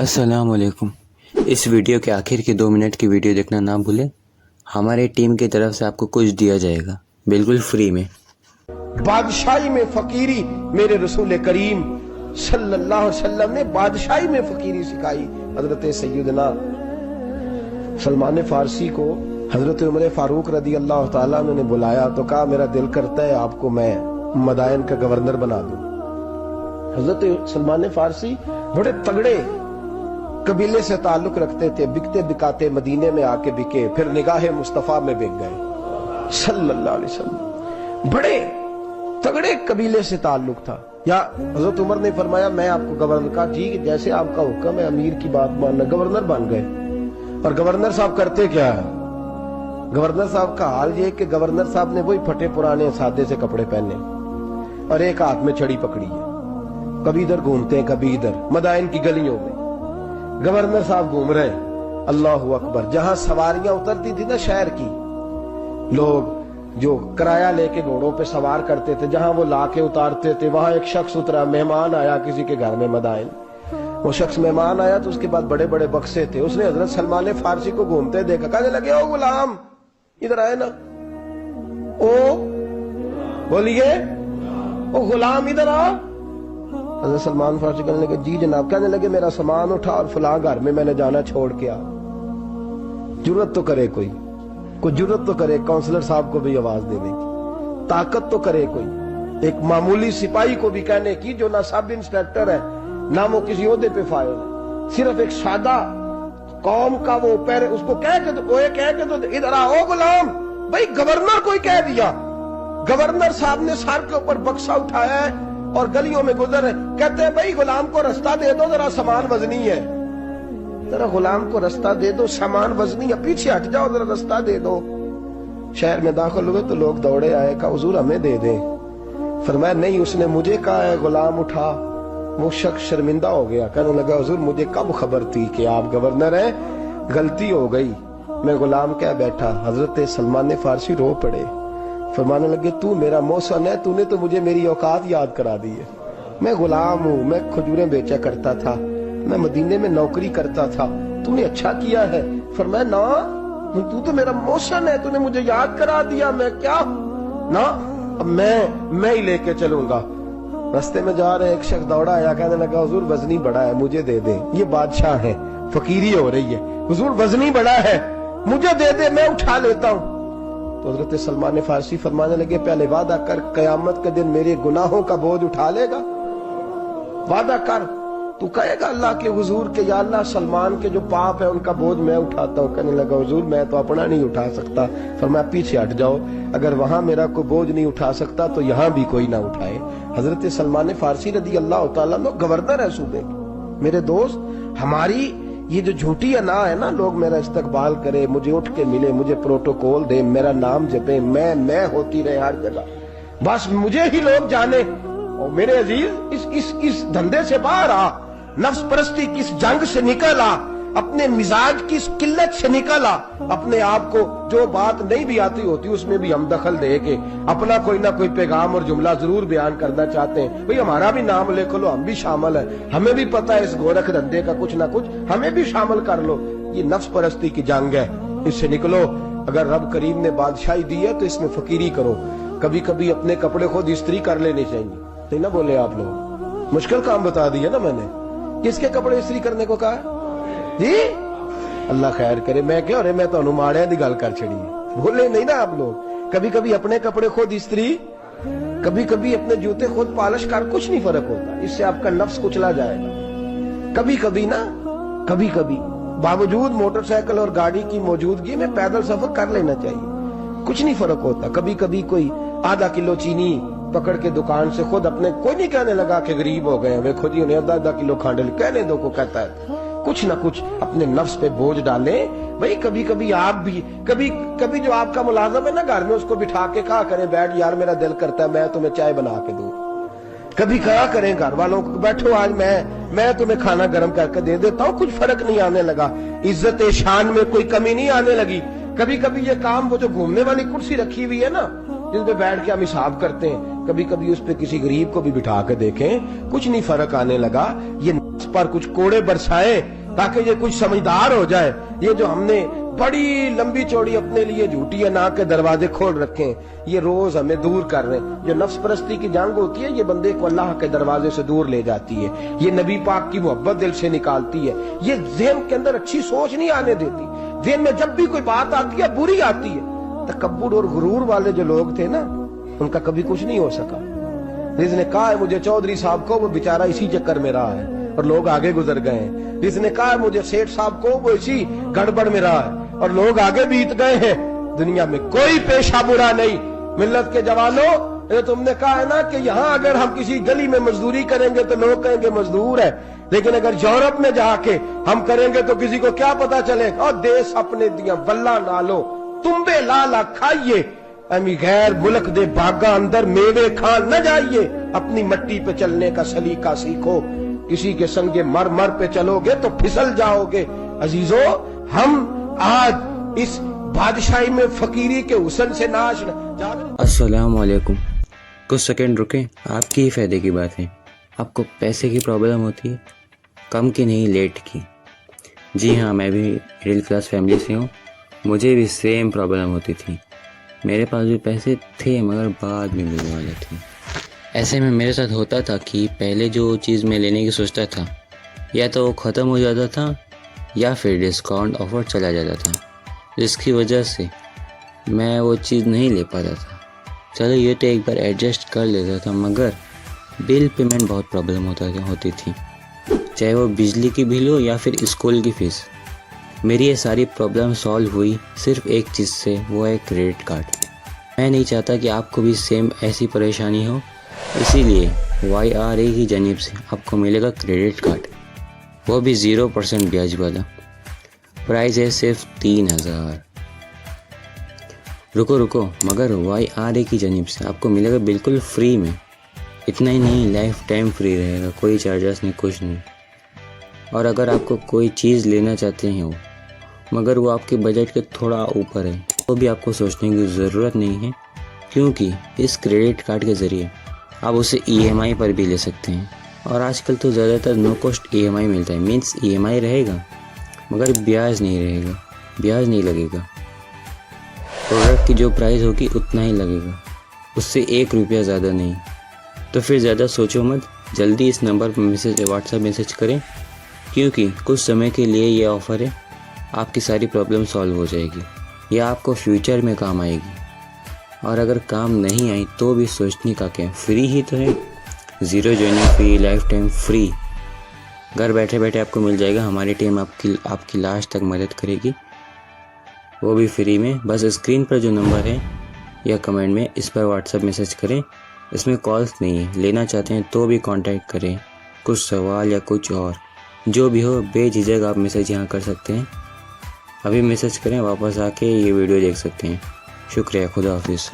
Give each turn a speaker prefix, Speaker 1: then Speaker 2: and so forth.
Speaker 1: अस्सलाम वालेकुम। इस वीडियो के आखिर की 2 मिनट की वीडियो देखना ना भूलें। हमारे टीम की तरफ से आपको कुछ दिया जाएगा बिल्कुल फ्री में।
Speaker 2: बादशाही में फकीरी मेरे रसूल करीम सल्लल्लाहु अलैहि वसल्लम ने बादशाही में फकीरी सिखाई। हजरत सैयदना सलमान फारसी को हजरत उमर फारूक रदी अल्लाह ताला ने बुलाया तो कहा मेरा दिल करता है आपको मैं मदायन का गवर्नर बना दूं। हजरत सलमान फारसी बड़े तगड़े कबीले से ताल्लुक रखते थे, बिकते बिकाते मदीने में आके बिके, फिर निगाहे मुस्तफा में बिक गए सल्लल्लाहु अलैहि वसल्लम। बड़े तगड़े कबीले से ताल्लुक था। या हजरत उमर ने फरमाया मैं आपको गवर्नर का जी जैसे आपका हुक्म है, अमीर की बात मानना। गवर्नर बन गए। और गवर्नर साहब करते क्या है? गवर्नर साहब का हाल ये कि गवर्नर साहब ने वही फटे पुराने सादे से कपड़े पहने और एक हाथ में छड़ी पकड़ी है, कभी इधर घूमते हैं कभी इधर, मदाइन की गलियों में गवर्नर साहब घूम रहे हैं। अल्लाहू अकबर। जहां सवारियां उतरती थी ना शहर की, लोग जो किराया लेके घोड़ों पे सवार करते थे, जहां वो लाके उतारते थे, वहां एक शख्स उतरा, मेहमान आया किसी के घर में मदाइन। वो शख्स मेहमान आया तो उसके बाद बड़े बड़े बक्से थे। उसने हजरत सलमान फारसी को घूमते देखा, कहने लगे ओ गुलाम इधर आए ना, ओ बोलिए ओ गुलाम इधर आ। हजरत सलमान फारसी कहने लगे जी जनाब। कहने लगे मेरा सामान उठा और फलां घर में मैंने जाना छोड़ के आ। जुर्रत तो करे कोई जुर्रत तो करे काउंसलर साहब को भी आवाज देने की, ताकत तो करे कोई, एक मामूली सिपाही को भी कहने की जो ना सब इंस्पेक्टर है ना वो किसी ओहदे पे फाइल है, सिर्फ एक सादा कौम का वो पैर, उसको कह के तो इधर आओ गुलाम। भाई गवर्नर कोई कह दिया। गवर्नर साहब ने सर के ऊपर बक्सा उठाया है और गलियों में गुजर रहे, कहते हैं भाई गुलाम को रास्ता दे दो, जरा सामान वजनी है, जरा गुलाम को रास्ता दे दो, सामान वजनी है, पीछे हट जाओ जरा रास्ता दे दो। शहर में दाखिल हुए तो लोग दौड़े आए, कहा हुजूर हमें दे दे। फरमाया नहीं उसने मुझे कहा है गुलाम उठा। वो शख्स शर्मिंदा हो गया, कहने लगा हुजूर मुझे कब खबर थी कि आप गवर्नर हैं, गलती हो गई, मैं गुलाम कह बैठा। हजरत सलमान फारसी रो पड़े, फरमाने लगे तू मेरा मौसन है, तूने तो मुझे मेरी औकात याद करा दी है। मैं गुलाम हूँ, मैं खजूरें बेचा करता था, मैं मदीने में नौकरी करता था, तूने अच्छा किया है। फरमाया ना तू तो मेरा मौसन है, तूने मुझे याद करा दिया, मैं क्या ना अब मैं ही लेके चलूंगा। रास्ते में जा रहे एक शख्स दौड़ा आया, कहने लगा हुजूर वजनी बड़ा है मुझे दे दे। ये बादशाह है, फकीरी हो रही है, हुजूर वजनी बड़ा है मुझे दे दे मैं उठा लेता हूँ। तो हजरत सलमान फारसी फरमाने लगे पहले वादा कर कयामत के दिन मेरे गुनाहों का बोझ उठा लेगा, वादा कर, तू कहेगा अल्लाह के हुजूर के या अल्लाह सलमान के जो पाप है उनका बोझ मैं उठाता हूँ। कहने लगा हुजूर मैं तो अपना नहीं उठा सकता। फरमाया पीछे हट जाओ, अगर वहां मेरा कोई बोझ नहीं उठा सकता तो यहाँ भी कोई ना उठाए। हजरत सलमान फारसी रदी अल्लाह ताला अन्हु गवर्नर है सूबे के। मेरे दोस्त हमारी ये जो झूठी अना है ना, लोग मेरा इस्तकबाल करे, मुझे उठ के मिले, मुझे प्रोटोकॉल दे, मेरा नाम जपे, मैं होती रहे हर जगह, बस मुझे ही लोग जाने। और मेरे अजीज इस धंधे से बाहर आ, नफ्स परस्ती की इस जंग से निकल आ, अपने मिजाज की इस किल्लत से निकल आ, अपने आप को जो बात नहीं भी आती होती उसमें भी हम दखल दे के अपना कोई ना कोई पैगाम और जुमला जरूर बयान करना चाहते हैं। भाई हमारा भी नाम लिख लो, हम भी शामिल है, हमें भी पता है इस गोरख धंधे का कुछ ना कुछ, हमें भी शामिल कर लो। ये नफ्स परस्ती की जंग है, इससे निकलो। अगर रब करीम ने बादशाही दी है तो इसमें फकीरी करो। कभी कभी अपने कपड़े खुद इस्त्री कर लेने चाहिए, नहीं ना बोले आप लोग? मुश्किल काम बता दिया ना मैंने। किसके कपड़े इस्त्री करने को कहा जी? अल्लाह खैर करे। मैं क्या अरे मैं तो माड़िया दी गल कर छड़ी, बोले नहीं ना आप लोग? कभी कभी अपने कपड़े खुद इस्त्री, कभी कभी अपने जूते खुद पॉलिश कर, कुछ नहीं फर्क होता, इससे आपका नफ्स कुचला जाएगा। कभी कभी ना, कभी कभी बावजूद मोटरसाइकिल और गाड़ी की मौजूदगी में पैदल सफर कर लेना चाहिए, कुछ नहीं फर्क होता। कभी कभी कोई आधा किलो चीनी पकड़ के दुकान से खुद अपने, कोई नहीं कहने लगा कि गरीब हो गए, वे खुद ही उन्हें आधा किलो खांड कहने दो को कहता है। कुछ ना कुछ अपने नफ्स पे बोझ डाले। भाई कभी कभी आप भी कभी जो आपका मुलाजम है ना घर में, उसको बिठा के कहा करें बैठ यार मेरा दिल करता है मैं तुम्हें चाय बना के दूं। कभी कहा करें घर वालों को बैठो आज मैं तुम्हें खाना गर्म करके दे देता हूँ, कुछ फर्क नहीं आने लगा, इज्जत शान में कोई कमी नहीं आने लगी। कभी कभी ये काम, वो जो घूमने वाली कुर्सी रखी हुई है ना जिस पे बैठ के हम हिसाब करते हैं, कभी कभी उस पे किसी गरीब को भी बिठा के देखें, कुछ नहीं फर्क आने लगा। ये पर कुछ कोड़े बरसाए ताकि ये कुछ समझदार हो जाए। ये जो हमने बड़ी लंबी चौड़ी अपने लिए झूठी अनाक के दरवाजे खोल रखे हैं, ये रोज हमें दूर कर रहे हैं। जो नफ्स परस्ती की जंग होती है, ये बंदे को अल्लाह के दरवाजे से दूर ले जाती है। ये नबी पाक की मोहब्बत दिल से निकालती है। ये ज़हन के अंदर अच्छी सोच नहीं आने देती। ज़हन में जब भी कोई बात आती है बुरी आती है। तकब्बुर और गुरूर वाले जो लोग थे ना, उनका कभी कुछ नहीं हो सका। जिसने कहा है मुझे चौधरी साहब को, वो बेचारा इसी चक्कर में रहा है और लोग आगे गुजर गए हैं। जिसने कहा है मुझे सेठ साहब को, वो इसी गड़बड़ में रहा है और लोग आगे बीत गए हैं। दुनिया में कोई पेशा बुरा नहीं। मिल्लत के जवानों, ये तुमने कहा है ना कि यहाँ अगर हम किसी गली में मजदूरी करेंगे तो लोग कहेंगे मजदूर है, लेकिन अगर यूरोप में जाके हम करेंगे तो किसी को क्या पता चलेगा। और देश अपने दिया वल्ला नालो तुम्बे लाला खाइए, अमी गैर मुल्क दे बागा अंदर मेवे खान न जाइए। अपनी मट्टी पे चलने का सलीका सीखो, किसी के संगे मर मर पे चलोगे तो फिसल जाओगे। अजीजों, हम आज इस बादशाही में फकीरी के हुस्न से नाश न।
Speaker 1: अस्सलाम वालेकुम। कुछ सेकंड रुकें, आपकी ही फायदे की बात है। आपको पैसे की प्रॉब्लम होती है, कम की नहीं लेट की। जी हाँ, मैं भी मिडिल क्लास फैमिली से हूँ। मुझे भी सेम प्रॉब्लम होती थी। मेरे पास भी पैसे थे मगर बाद में मिलने वाले थे। ऐसे में मेरे साथ होता था कि पहले जो चीज़ मैं लेने की सोचता था, या तो वो ख़त्म हो जाता था या फिर डिस्काउंट ऑफर चला जाता था, जिसकी वजह से मैं वो चीज़ नहीं ले पाता था। चलो ये तो एक बार एडजस्ट कर लेता था, मगर बिल पेमेंट बहुत प्रॉब्लम होती थी, चाहे वो बिजली की बिल हो या फिर स्कूल की फ़ीस। मेरी ये सारी प्रॉब्लम सॉल्व हुई सिर्फ एक चीज़ से, वो है क्रेडिट कार्ड। मैं नहीं चाहता कि आपको भी सेम ऐसी परेशानी हो, इसीलिए YRA की जानिब से आपको मिलेगा क्रेडिट कार्ड, वो भी 0% ब्याज वाला। प्राइस है सिर्फ 3000। रुको, मगर YRA की जानिब से आपको मिलेगा बिल्कुल फ्री में। इतना ही नहीं, लाइफ टाइम फ्री रहेगा, कोई चार्जेस नहीं, कुछ नहीं। और अगर आपको कोई चीज़ लेना चाहते हैं वो, मगर वो आपके बजट के थोड़ा ऊपर है, तो भी आपको सोचने की ज़रूरत नहीं है, क्योंकि इस क्रेडिट कार्ड के ज़रिए आप उसे EMI पर भी ले सकते हैं। और आजकल तो ज़्यादातर नो कॉस्ट EMI मिलता है, मीन्स EMI रहेगा मगर ब्याज नहीं लगेगा। प्रोडक्ट की जो प्राइस होगी उतना ही लगेगा, उससे 1 रुपया ज़्यादा नहीं। तो फिर ज़्यादा सोचो मत, जल्दी इस नंबर पर व्हाट्सएप मैसेज करें, क्योंकि कुछ समय के लिए ये ऑफ़र है। आपकी सारी प्रॉब्लम सॉल्व हो जाएगी या आपको फ्यूचर में काम आएगी। और अगर काम नहीं आई तो भी सोचने का क्या, फ्री ही तो है। 0 जॉइनिंग फी, लाइफ टाइम फ्री। घर बैठे बैठे आपको मिल जाएगा। हमारी टीम आपकी लास्ट तक मदद करेगी, वो भी फ्री में। बस स्क्रीन पर जो नंबर है या कमेंट में, इस पर व्हाट्सएप मैसेज करें। इसमें कॉल्स नहीं है, लेना चाहते हैं तो भी कांटेक्ट करें। कुछ सवाल या कुछ और जो भी हो, बेझिझक आप मैसेज यहाँ कर सकते हैं। अभी मैसेज करें, वापस आके ये वीडियो देख सकते हैं। शुक्रिया, खुदा हाफिज़।